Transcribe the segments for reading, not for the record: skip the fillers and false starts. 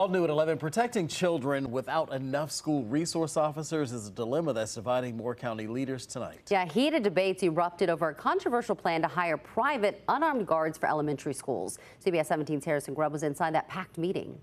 All new at 11, protecting children without enough school resource officers is a dilemma that's dividing Moore County leaders tonight. Yeah, heated debates erupted over a controversial plan to hire private, unarmed guards for elementary schools. CBS 17's Harrison Grubb was inside that packed meeting.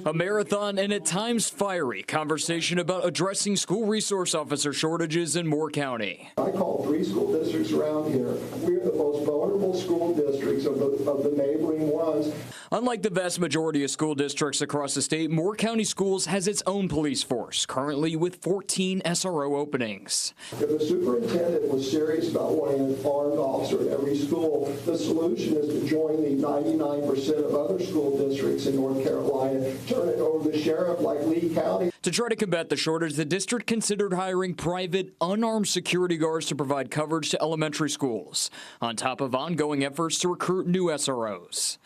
A marathon and at times fiery conversation about addressing school resource officer shortages in Moore County. I call 3 school districts around here. We're the most vulnerable school districts of the neighboring ones. Unlike the vast majority of school districts across the state, Moore County Schools has its own police force, currently with 14 SRO openings. If the superintendent was serious about wanting an armed officer at every school, the solution is to join the 99% of other school districts in North Carolina, turn it over to the sheriff like Lee County. To try to combat the shortage, the district considered hiring private, unarmed security guards to provide coverage to elementary schools, on top of ongoing efforts to recruit new SROs.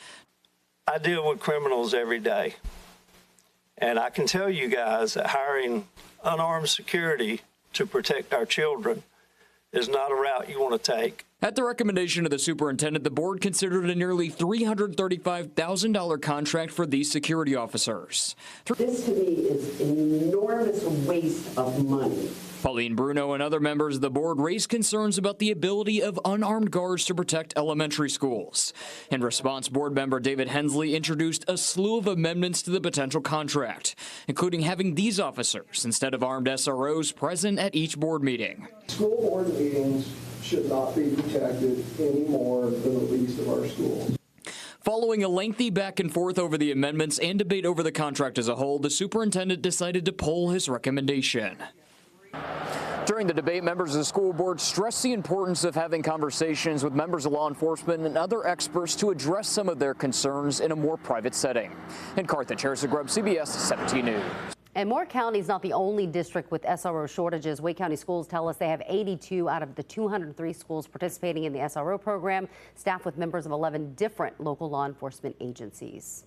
I deal with criminals every day, and I can tell you guys that hiring unarmed security to protect our children is not a route you want to take. At the recommendation of the superintendent, the board considered a nearly $335,000 contract for these security officers. This to me is an enormous waste of money. Pauline Bruno and other members of the board raised concerns about the ability of unarmed guards to protect elementary schools. In response, board member David Hensley introduced a slew of amendments to the potential contract, including having these officers instead of armed SROs present at each board meeting. School board meetings should not be protected any more than the least of our schools. Following a lengthy back and forth over the amendments and debate over the contract as a whole, the superintendent decided to poll his recommendation. During the debate, members of the school board stressed the importance of having conversations with members of law enforcement and other experts to address some of their concerns in a more private setting. In Carthage, Harrison Grubb, CBS 17 News. And Moore County is not the only district with SRO shortages. Wake County schools tell us they have 82 out of the 203 schools participating in the SRO program, staffed with members of 11 different local law enforcement agencies.